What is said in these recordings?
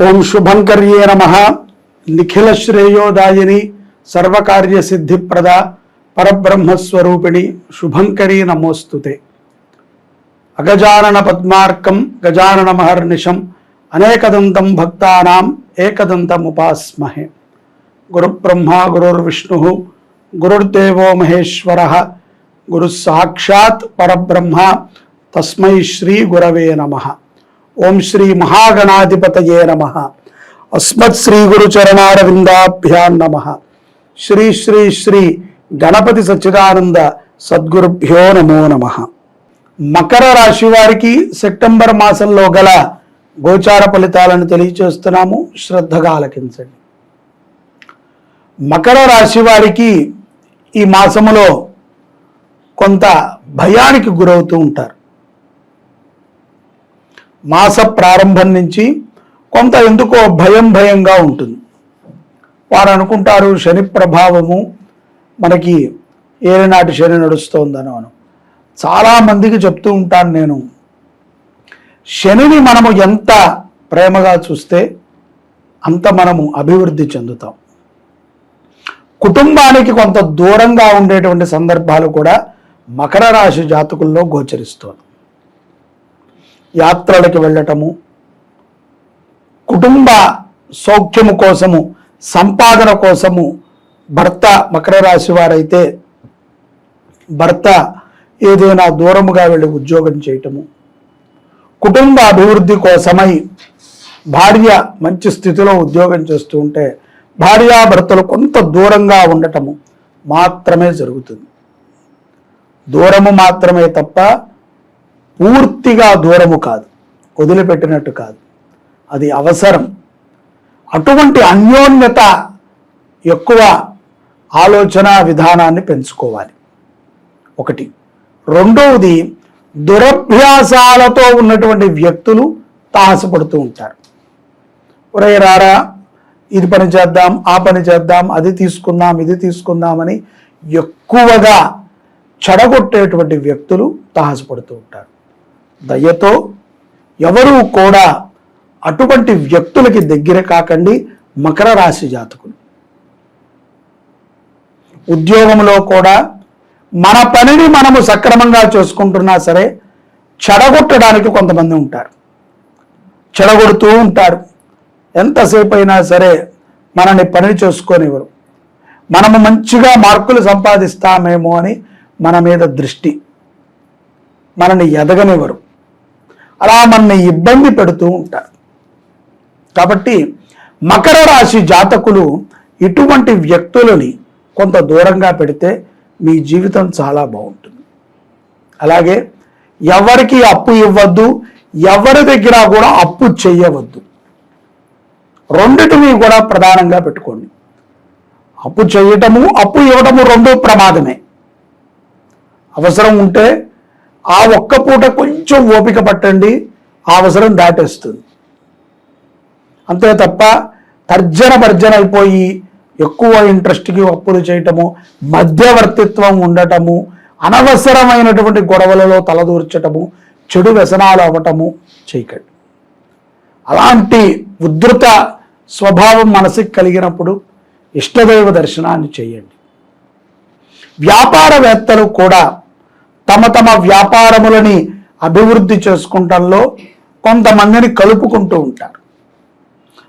ఓం శుభంకర్యే నమః. నిఖిల శ్రేయోదాయిని సర్వకార్య సిద్ధిప్రద పరబ్రహ్మస్వరూపిణి శుభంకరీ నమోస్తుతే. అగజానన పద్మార్కం గజానన మహర్నిశం అనేకదంతం భక్తానాం ఏకదంతముపాస్మహే. గురుబ్రహ్మా గురుర్విష్ణుః గురుర్దేవో మహేశ్వరః గురు సాక్షాత్ పరబ్రహ్మ తస్మై శ్రీ గురవే నమః. ఓం శ్రీ మహాగణాధిపతయే నమః. అస్మత్ శ్రీ గురు చరణారవిందాభ్యాం నమః. శ్రీ శ్రీ శ్రీ గణపతి సచ్చిదానంద సద్గురుభ్యో నమో నమః. మకర రాశి వారికి సెప్టెంబర్ మాసంలో గల గోచార ఫలితాలను తెలియచేస్తున్నాము, శ్రద్ధగా ఆలకించండి. మకర రాశి వారికి ఈ మాసములో కొంత భయానికి గురవుతూ ఉంటారు. మాస ప్రారంభం నుంచి కొంత ఎందుకో భయంగా ఉంటుంది. వారు అనుకుంటారు శని ప్రభావము మనకి ఏలినాటి శని నడుస్తోందని. చాలామందికి చెప్తూ ఉంటాను నేను, శనిని మనము ఎంత ప్రేమగా చూస్తే అంత మనము అభివృద్ధి చెందుతాం. కుటుంబానికి కొంత దూరంగా ఉండేటువంటి సందర్భాలు కూడా మకర రాశి జాతకుల్లో గోచరిస్తోంది. యాత్రలకు వెళ్ళటము, కుటుంబ సౌఖ్యము కోసము, సంపాదన కోసము భర్త మకర రాశి వారైతే భర్త ఏదైనా దూరముగా వెళ్ళి ఉద్యోగం చేయటము, కుటుంబ అభివృద్ధి కోసమై భార్య మంచి స్థితిలో ఉద్యోగం చేస్తూ ఉంటే భార్యాభర్తలు కొంత దూరంగా ఉండటము మాత్రమే జరుగుతుంది. దూరము మాత్రమే తప్ప పూర్తిగా దూరము కాదు, వదిలిపెట్టినట్టు కాదు. అది అవసరం. అటువంటి అన్యోన్యత ఎక్కువ ఆలోచన విధానాన్ని పెంచుకోవాలి. ఒకటి. రెండవది, దురభ్యాసాలతో ఉన్నటువంటి వ్యక్తులు తాహసపడుతూ ఉంటారు. ఒరే రారా, ఇది పని చేద్దాం, ఆ పని చేద్దాం, అది తీసుకుందాం, ఇది తీసుకుందామని ఎక్కువగా చెడగొట్టేటువంటి వ్యక్తులు తాహసపడుతూ ఉంటారు. దయతో ఎవరూ కూడా అటువంటి వ్యక్తులకి దగ్గర కాకండి మకర రాశి జాతకులు. ఉద్యోగంలో కూడా మన పనిని మనము సక్రమంగా చేసుకుంటున్నా సరే చెడగొట్టడానికి కొంతమంది ఉంటారు, చెడగొడుతూ ఉంటారు. ఎంతసేపు అయినా సరే మనని పని చేసుకొనివ్వరు. మనము మంచిగా మార్కులు సంపాదిస్తామేమో అని మన మీద దృష్టి, మనని ఎదగనివ్వరు. అలా మనని ఇబ్బంది పెడుతూ ఉంటారు. కాబట్టి మకర రాశి జాతకులు ఇటువంటి వ్యక్తులని కొంత దూరంగా పెడితే మీ జీవితం చాలా బాగుంటుంది. అలాగే ఎవరికి అప్పు ఇవ్వద్దు, ఎవరి దగ్గర కూడా అప్పు చెయ్యవద్దు. రెండిటిని కూడా ప్రధానంగా పెట్టుకోండి. అప్పు చేయటము, అప్పు ఇవ్వటము రెండూ ప్రమాదమే. అవసరం ఉంటే ఆ ఒక్క పూట కొంచెం ఓపిక పట్టండి, ఆ అవసరం దాటేస్తుంది. అంతే తప్ప భర్జన అయిపోయి ఎక్కువ ఇంట్రెస్ట్కి అప్పులు చేయటము, మధ్యవర్తిత్వం ఉండటము, అనవసరమైనటువంటి గొడవలలో తలదూర్చటము, చెడు వ్యసనాలు అవ్వటము చేయకండి. అలాంటి ఉద్ధృత స్వభావం మనసుకి కలిగినప్పుడు ఇష్టదైవ దర్శనాన్ని చేయండి. వ్యాపారవేత్తలు కూడా తమ వ్యాపారములని అభివృద్ధి చేసుకుంటంలో కొంతమందిని కలుపుకుంటూ ఉంటారు.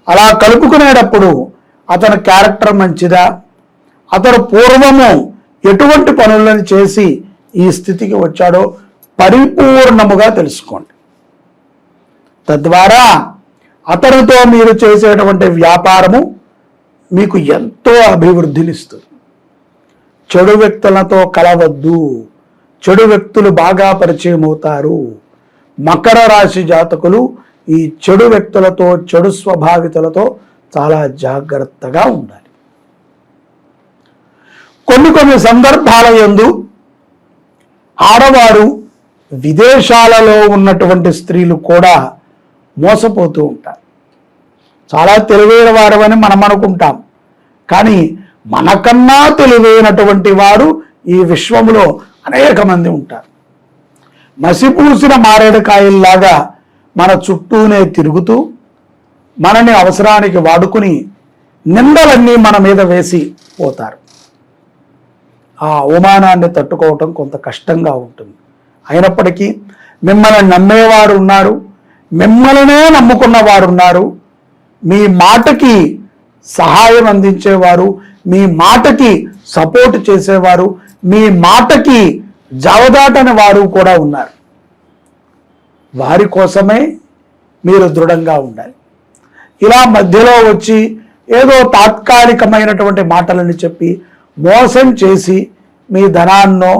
అలా కలుపుకునేటప్పుడు అతని క్యారెక్టర్ మంచిదా, అతను పూర్వము ఎటువంటి పనులను చేసి ఈ స్థితికి వచ్చాడో పరిపూర్ణముగా తెలుసుకోండి. తద్వారా అతనితో మీరు చేసేటువంటి వ్యాపారము మీకు ఎంతో అభివృద్ధినిస్తుంది. చెడు వ్యక్తులతో కలవద్దు, చెడు వ్యక్తులు బాగా పరిచయం అవుతారు. మకర రాశి జాతకులు ఈ చెడు వ్యక్తులతో, చెడు స్వభావితులతో చాలా జాగ్రత్తగా ఉండాలి. కొన్ని సందర్భాల యందు ఆడవారు, విదేశాలలో ఉన్నటువంటి స్త్రీలు కూడా మోసపోతూ ఉంటారు. చాలా తెలివైన వారు అని మనం అనుకుంటాం, కానీ మనకన్నా తెలివైనటువంటి వారు ఈ విశ్వంలో అనేక మంది ఉంటారు. మసిపూసిన మారేడుకాయల్లాగా మన చుట్టూనే తిరుగుతూ మనని అవసరానికి వాడుకుని నిందలన్నీ మన మీద వేసి పోతారు. ఆ అవమానాన్ని తట్టుకోవటం కొంత కష్టంగా ఉంటుంది. అయినప్పటికీ మిమ్మల్ని నమ్మేవారు ఉన్నారు, మిమ్మల్నే నమ్ముకున్న వారు ఉన్నారు, మీ మాటకి సహాయం అందించేవారు, మీ మాటకి సపోర్ట్ చేసేవారు, మీ మాటకి జవదాటని వారు కూడా ఉన్నారు. వారి కోసమే మీరు దృఢంగా ఉండాలి. ఇలా మధ్యలో వచ్చి ఏదో తాత్కాలికమైనటువంటి మాటలని చెప్పి మోసం చేసి మీ ధనాన్నో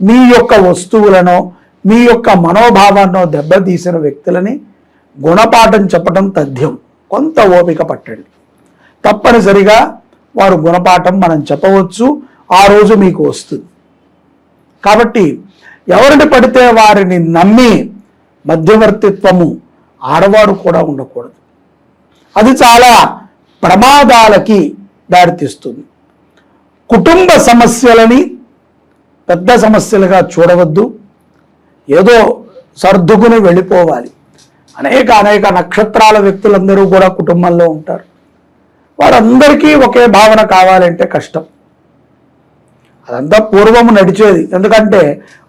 మీ యొక్క వస్తువులనో మీ యొక్క మనోభావాన్నో దెబ్బతీసిన వ్యక్తులని గుణపాఠం చెప్పడం తథ్యం. కొంత ఓపిక పట్టండి. తప్పనిసరిగా వారు గుణపాఠం మనం చెప్పవచ్చు, ఆ రోజు మీకు వస్తుంది. కాబట్టి ఎవరిని పడితే వారిని నమ్మి మధ్యవర్తిత్వము ఆడవారు కూడా ఉండకూడదు. అది చాలా ప్రమాదాలకి దారితీస్తుంది. కుటుంబ సమస్యలని పెద్ద సమస్యలుగా చూడవద్దు. ఏదో సర్దుకుని వెళ్ళిపోవాలి. అనేక నక్షత్రాల వ్యక్తులందరూ కూడా కుటుంబంలో ఉంటారు. వారందరికీ ఒకే భావన కావాలంటే కష్టం. అదంతా పూర్వము నడిచేది. ఎందుకంటే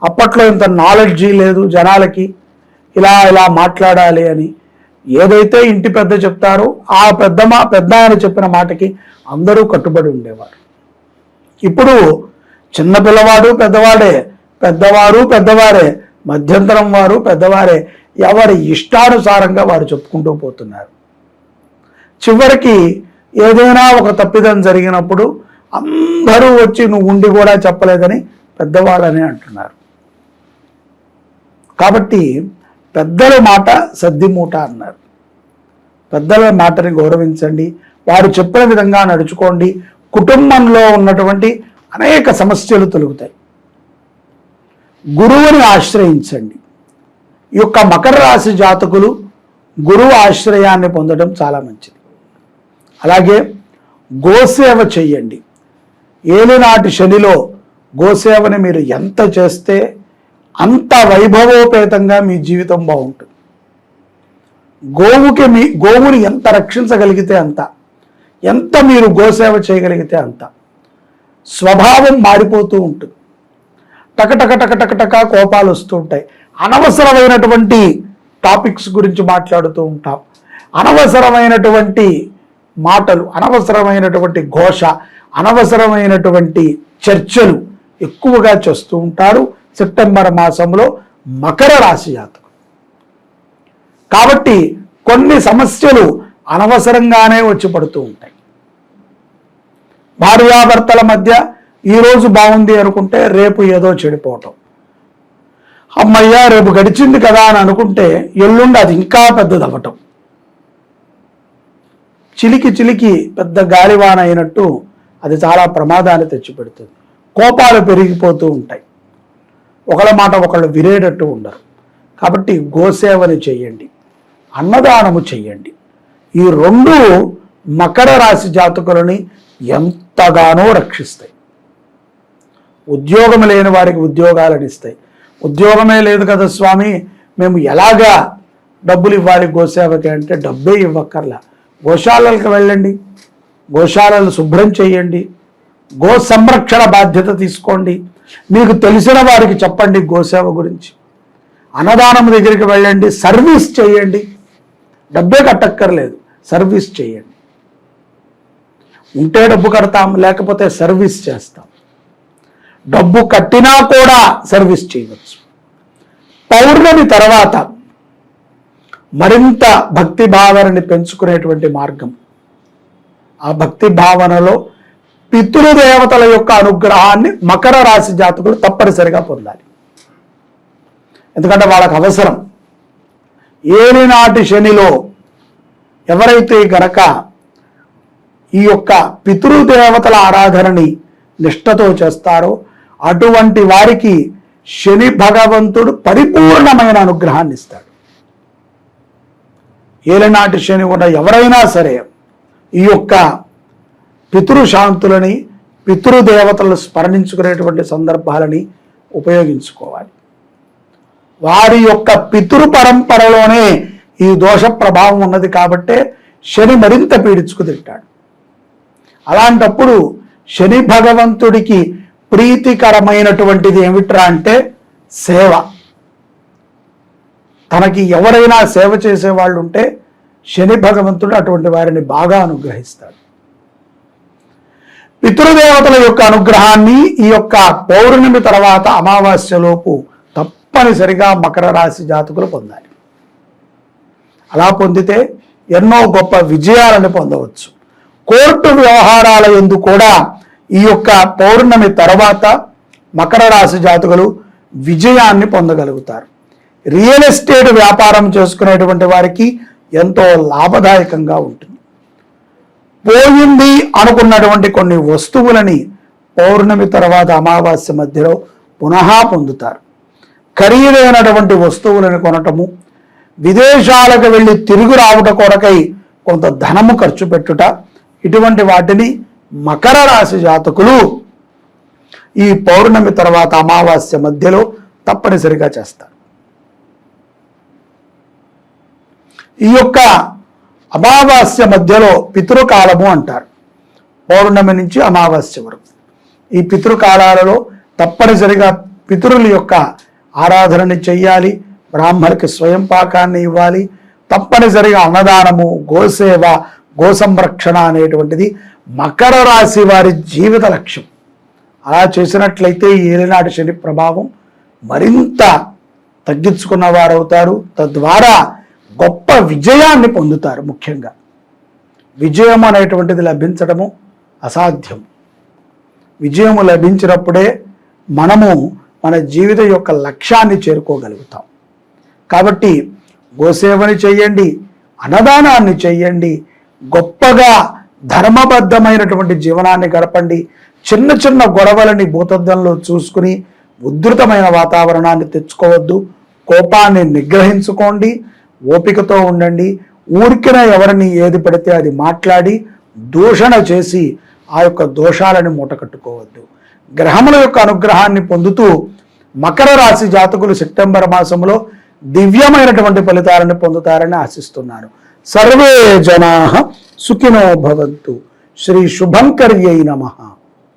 అప్పట్లో ఇంత నాలెడ్జీ లేదు జనాలకి, ఇలా మాట్లాడాలి అని. ఏదైతే ఇంటి పెద్ద చెప్తారో ఆ పెద్ద ఆయన చెప్పిన మాటకి అందరూ కట్టుబడి ఉండేవారు. ఇప్పుడు చిన్న పిల్లవాడు పెద్దవాడే, పెద్దవారు పెద్దవారే, మధ్యంతరం వారు పెద్దవారే, ఎవరి ఇష్టానుసారంగా వారు చెప్పుకుంటూ పోతున్నారు. చివరికి ఏదైనా ఒక తప్పిదం జరిగినప్పుడు అందరూ వచ్చి నువ్వు ఉండి కూడా చెప్పలేదని పెద్దవాళ్ళని అంటున్నారు. కాబట్టి పెద్దల మాట సద్దిమూట అన్నారు. పెద్దల మాటని గౌరవించండి, వారు చెప్పిన విధంగా నడుచుకోండి. కుటుంబంలో ఉన్నటువంటి అనేక సమస్యలు తొలగుతాయి. గురువుని ఆశ్రయించండి. ఈ యొక్క మకర రాశి జాతకులు గురువు ఆశ్రయాన్ని పొందడం చాలా మంచిది. అలాగే గోసేవ చెయ్యండి. ఏలినాటి శనిలో గోసేవని మీరు ఎంత చేస్తే అంత వైభవోపేతంగా మీ జీవితం బాగుంటుంది. గోవుని ఎంత రక్షించగలిగితే అంత, ఎంత మీరు గోసేవ చేయగలిగితే అంత స్వభావం మారిపోతూ ఉంటుంది. టకటక కోపాలు వస్తూ ఉంటాయి. అనవసరమైనటువంటి టాపిక్స్ గురించి మాట్లాడుతూ ఉంటాం. అనవసరమైనటువంటి మాటలు, అనవసరమైనటువంటి ఘోష, అనవసరమైనటువంటి చర్చలు ఎక్కువగా చేస్తూ ఉంటారు సెప్టెంబర్ మాసంలో మకర రాశి జాతకులు. కాబట్టి కొన్ని సమస్యలు అనవసరంగానే వచ్చి పడుతూ ఉంటాయి. భార్యాభర్తల మధ్య ఈరోజు బాగుంది అనుకుంటే రేపు ఏదో చెడిపోవటం. అమ్మయ్య రేపు గడిచింది కదా అని అనుకుంటే ఎల్లుండి అది ఇంకా పెద్దదవ్వటం. చిలికి పెద్ద గాలివాన అయినట్టు అది చాలా ప్రమాదాన్ని తెచ్చిపెడుతుంది. కోపాలు పెరిగిపోతూ ఉంటాయి. ఒకళ్ళ మాట ఒకళ్ళు వినేటట్టు ఉండరు. కాబట్టి గోసేవని చెయ్యండి, అన్నదానము చెయ్యండి. ఈ రెండు మకర రాశి జాతకులని ఎంతగానో రక్షిస్తాయి. ఉద్యోగం లేని వారికి ఉద్యోగాలను ఇస్తాయి. ఉద్యోగమే లేదు కదా స్వామి, మేము ఎలాగా డబ్బులు ఇవ్వాలి గోసేవకి అంటే డబ్బే ఇవ్వక్కర్లా. గోశాలలకు వెళ్ళండి, గోశాలలు శుభ్రం చేయండి, గో సంరక్షణ బాధ్యత తీసుకోండి. మీకు తెలిసిన వారికి చెప్పండి గోసేవ గురించి. అన్నదానం దగ్గరికి వెళ్ళండి, సర్వీస్ చేయండి. డబ్బే కట్టక్కర్లేదు, సర్వీస్ చేయండి. ఉంటే డబ్బు కడతాం, లేకపోతే సర్వీస్ చేస్తాం. డబ్బు కట్టినా కూడా సర్వీస్ చేయవచ్చు. పౌర్ణమి తర్వాత మరింత భక్తి భావనని పెంచుకునేటువంటి మార్గం. ఆ భక్తి భావనలో పితృదేవతల యొక్క అనుగ్రహాన్ని మకర రాశి జాతకులు తప్పనిసరిగా పొందాలి. ఎందుకంటే వాళ్ళకు అవసరం. ఏలినాటి శనిలో ఎవరైతే గనక ఈ యొక్క పితృదేవతల ఆరాధనని నిష్ఠతో చేస్తారో అటువంటి వారికి శని భగవంతుడు పరిపూర్ణమైన అనుగ్రహాన్ని ఇస్తాడు. ఏలినాటి శని ఉన్న ఎవరైనా సరే ఈ యొక్క పితృశాంతులని, పితృదేవతలను స్మరణించుకునేటువంటి సందర్భాలని ఉపయోగించుకోవాలి. వారి యొక్క పితృ పరంపరలోనే ఈ దోష ప్రభావం ఉన్నది కాబట్టే శని మరింత పీడించుకు తింటాడు. అలాంటప్పుడు శని భగవంతుడికి ప్రీతికరమైనటువంటిది ఏమిట్రా అంటే సేవ. తనకి ఎవరైనా సేవ చేసేవాళ్ళు ఉంటే శని భగవంతుడు అటువంటి వారిని బాగా అనుగ్రహిస్తాడు. పితృదేవతల యొక్క అనుగ్రహాన్ని ఈ యొక్క పౌర్ణమి తర్వాత అమావాస్యలోపు తప్పనిసరిగా మకర రాశి జాతకులు పొందాలి. అలా పొందితే ఎన్నో గొప్ప విజయాలను పొందవచ్చు. కోర్టు వ్యవహారాల యందు కూడా ఈ యొక్క పౌర్ణమి తర్వాత మకర రాశి జాతకులు విజయాన్ని పొందగలుగుతారు. రియల్ ఎస్టేట్ వ్యాపారం చేసుకునేటువంటి వారికి ఎంతో లాభదాయకంగా ఉంటుంది. పోయింది అనుకున్నటువంటి కొన్ని వస్తువులని పౌర్ణమి తర్వాత అమావాస్య మధ్యలో పునః పొందుతారు. ఖరీదైనటువంటి వస్తువులను కొనటము, విదేశాలకు వెళ్ళి తిరిగి రావట కొరకై కొంత ధనము ఖర్చు పెట్టుట, ఇటువంటి వాటిని మకర రాశి జాతకులు ఈ పౌర్ణమి తర్వాత అమావాస్య మధ్యలో తప్పనిసరిగా చేస్తారు. ఈ యొక్క అమావాస్య మధ్యలో పితృకాలము అంటారు. పౌర్ణమి నుంచి అమావాస్య వరకు ఈ పితృకాలాలలో తప్పనిసరిగా పితరుల యొక్క ఆరాధనని చెయ్యాలి. బ్రాహ్మణులకి స్వయం పాకాన్ని ఇవ్వాలి. తప్పనిసరిగా అన్నదానము, గోసేవ, గోసంరక్షణ అనేటువంటిది మకర రాశి వారి జీవిత లక్ష్యం. అలా చేసినట్లయితే ఈ ఏలినాటి శని ప్రభావం మరింత తగ్గించుకున్న వారవుతారు. తద్వారా గొప్ప విజయాన్ని పొందుతారు. ముఖ్యంగా విజయం అనేటువంటిది లభించడము అసాధ్యం. విజయము లభించినప్పుడే మనము మన జీవితం యొక్క లక్ష్యాన్ని చేరుకోగలుగుతాం. కాబట్టి గోసేవని చెయ్యండి, అన్నదానాన్ని చెయ్యండి, గొప్పగా ధర్మబద్ధమైనటువంటి జీవనాన్ని గడపండి. చిన్న చిన్న గొడవలని భూతద్దంలో చూసుకుని ఉధృతమైన వాతావరణాన్ని తెచ్చుకోవద్దు. కోపాన్ని నిగ్రహించుకోండి, ఓపికతో ఉండండి. ఊరికిన ఎవరిని ఏది పడితే అది మాట్లాడి దూషణ చేసి ఆ యొక్క దోషాలను మూటకట్టుకోవద్దు. గ్రహముల యొక్క అనుగ్రహాన్ని పొందుతూ మకర రాశి జాతకులు సెప్టెంబర్ మాసంలో దివ్యమైనటువంటి ఫలితాలను పొందుతారని ఆశిస్తున్నాను. సర్వే జనాః సుఖినో భవంతు. శ్రీ శుభంకర్యై నమః.